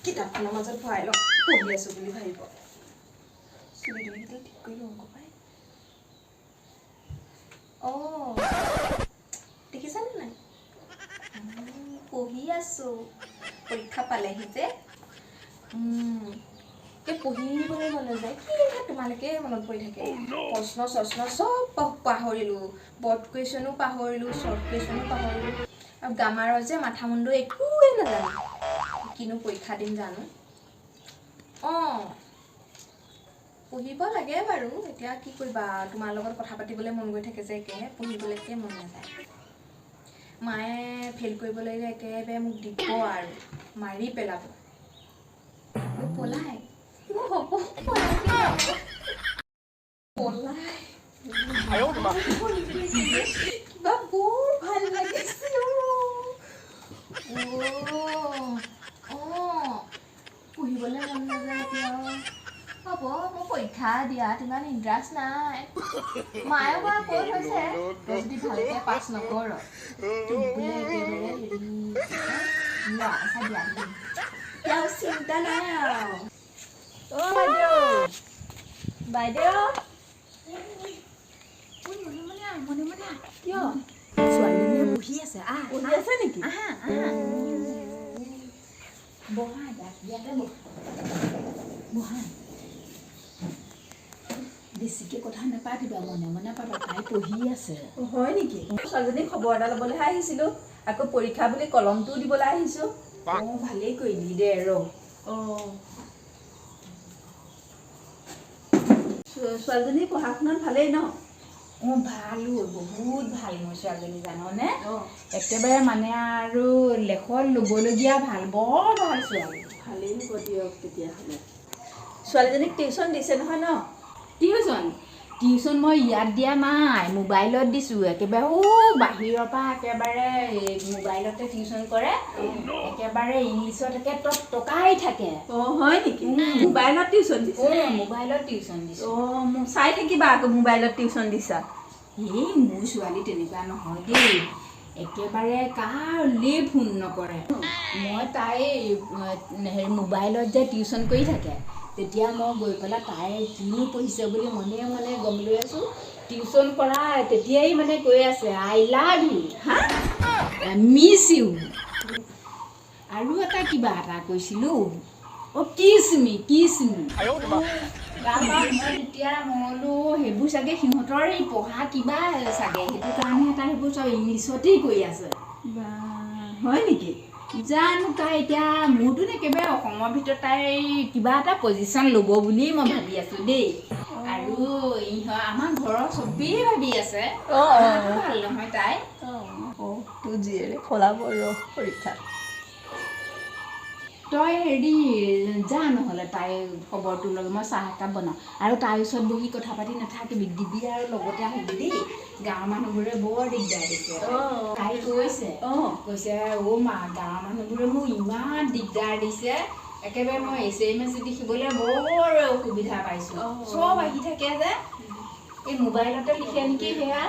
কিতাপখনৰ মাজত ভৰাই লওঁ পঢ়ি আছো বুলি ভাবিব চুলি দুইকেইডাল ঠিক কৰি লওঁ আকৌ পাই দেখিছানে নাই পঢ়ি আছো পৰীক্ষা পালেহি যে পঢ়িবলৈ মন নাযায় কি তোমালোকে মনত পৰি থাকে প্ৰশ্ন চব পাহৰিলো বৰ্ড কুৱেশ্যনো পাহৰিলো শ্বৰ্ট কুৱেশ্যনো পাহৰিলো আৰু গ্ৰামাৰৰ যে মাথা মুণ্ড একোৱে নাজানো কিনো পৰীক্ষা দিম জানো পঢ়িব লাগে বাৰু এতিয়া কি কৰিবা তোমাৰ লগত কথা পাতিবলৈ মন গৈ থাকে যে একেহে পঢ়িবলৈকে মন নাযায় মায়ে ফেইল কৰিব লাগিলে একেবাৰে মোক দিব আৰু মাৰি পেলাব পলাই হ'ব পলাই কিবা বৰ ভাল লাগিছে পঢ়িবলৈ মন নাযায় এতিয়া হ'ব মোৰ পৰীক্ষা দিয়াত ইমান ইণ্টাৰেষ্ট নাই মায়ে বাৰু কৈ থৈছে তই যদি ভালকৈ পাছ নকৰ বোলে একেবাৰে তেওঁ চিন্তা নাই আৰু বাইদেউ কিয় ছোৱালীজনীয়ে বহি আছে বহি আছে নেকি বহা ইয়াতে বহা বেছিকে কথা নাপাতিবা মনে মনে পাবা তাই পঢ়ি আছে হয় নেকি ছোৱালীজনীক খবৰ এটা ল'বলৈহে আহিছিলোঁ আকৌ পৰীক্ষা বুলি কলমটোও দিবলৈ আহিছোঁ ভালেই কৰিলি দে ছোৱালীজনী পঢ়া শুনাত ভালেই ন ভালো বহুত ভাল মোৰ ছোৱালীজনী জাননে একেবাৰে মানে আৰু লেখত ল'বলগীয়া ভাল বৰ ভাল ছোৱালী ভালেই হ'ব দিয়ক তেতিয়াহ'লে ছোৱালীজনীক টিউশ্যন দিছে নহয় ন টিউশ্যন মই ইয়াত দিয়া নাই মোবাইলত দিছোঁ একেবাৰে বাহিৰৰ পৰা একেবাৰে মোবাইলতে টিউশ্যন কৰে একেবাৰে ইংলিছত একে টকাই থাকে হয় নেকি মোবাইলত টিউশ্যন দিছে মোবাইলত টিউশ্যন দিছোঁ মোক চাই থাকিবা আকৌ মোবাইলত টিউশ্যন দিছা মোৰ ছোৱালী তেনেকুৱা নহয় দেই একেবাৰে কাৰলৈ ফোন নকৰে মই তাই মোবাইলত যে টিউশ্যন কৰি থাকে তেতিয়া মই গৈ পেলাই তাই কিনো পঢ়িছে বুলি মনে মনে গম লৈ আছোঁ টিউশ্যন কৰা তেতিয়াই মানে কৈ আছে I love you miss you আৰু এটা কিবা এটা কৈছিলোঁ কিছ মি মই তেতিয়া মইলো সেইবোৰ চাগে সিহঁতৰ এই পঢ়া কিবা চাগে সেইটো কাৰণে তাই সেইবোৰ চব ইংলিছতেই কৈ আছে হয় নেকি জানো তাই এতিয়া মোৰতো একেবাৰে অসমৰ ভিতৰত তাই কিবা এটা পজিশ্যন ল'ব বুলি মই ভাবি আছোঁ দেই আৰু আমাৰ ঘৰৰ চবেই ভাবি আছে ভাল নহয় তাই তোৰ জীয়েৰে ফলাব পৰীক্ষা তই যা নহ'লে তাই খবৰটো লৈ মই চাহ একাপ বনাওঁ আৰু তাইৰ ওচৰত বহি কথা পাতি নাথাকিবি দিবি আৰু লগতে আহিবি দেই গাঁৱৰ মানুহবোৰে বৰ দিগদাৰ দিছে তাই কৈছে মা গাঁৱৰ মানুহবোৰে মোক ইমান দিগদাৰ দিছে একেবাৰে মই SMS লিখিবলৈ বৰ অসুবিধা পাইছোঁ চব আহি থাকে যে এই মোবাইলতে লিখে নেকি সেয়া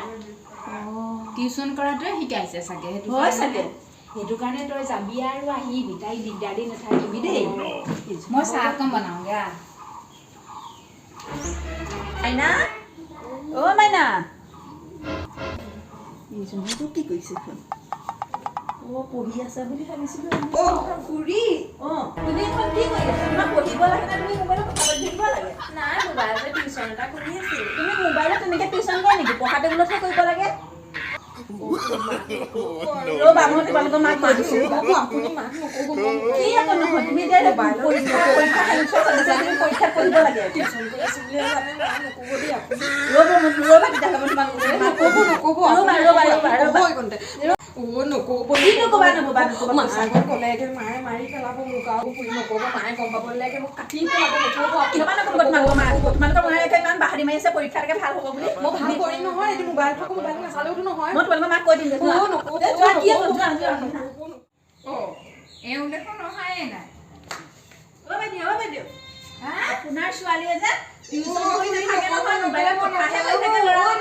টিউশ্যন কৰাটোৱে শিকাইছে চাগে সেইটো কাৰণে তই যাবি আৰু আহিবি তাইক দিগদাৰ দি নাথাকিবি দেই মই চাহ অকণ বনাওঁগৈ মাইনা মাইনা এইজনীতো কি কৰিছে পঢ়ি আছে বুলি ভাবিছিলোঁ খুৰী তুমি এখন কি কৰি আছা তোমাক পঢ়িব লাগে নে তুমি মোবাইলত কথা পাতি থাকিব লাগে নাই মোবাইলতে টিউশ্যন এটা কৰি আছোঁ তুমি মোবাইলত তেনেকৈ টিউশ্যন কৰা নেকি পঢ়া টেবুলতহে কৰিব লাগে ৰ'বা মই তোমালোকৰ মাক কৈ দিছোঁ আপুনি মাক নক'ব কি আকৌ নহয় তুমি এতিয়া পৰীক্ষাত পঢ়িব লাগে টিউশ্যন কৰি আছোঁ বুলি জানে মাক নক'ব দেই আপুনি ৰ'বা তেতিয়াহ'লে মই তোমাক নক'ব নক'ব কি নক'বা মাক ক'লে মায়ে মাৰি পেলাব মোক আৰু ফুৰি নক'ব মায়ে গম পাব লাগে মোক কাটি পেলাব নক'ব তোমালোকৰ মায়ে ইমান বাহাৰি মাৰি আছে পৰীক্ষালৈকে ভাল হ'ব বুলি মই ভাল কৰিম নহয় এইটো মোবাইল নাচালেওতো নহয় মই তোমালোকৰ মাক কৈ দিম বাইদেউ আপোনাৰ ছোৱালীয়ে যে টিউশ্যন কৰি নাথাকে নহয় মোবাইলত কথাহে কৈ থাকে ল'ৰা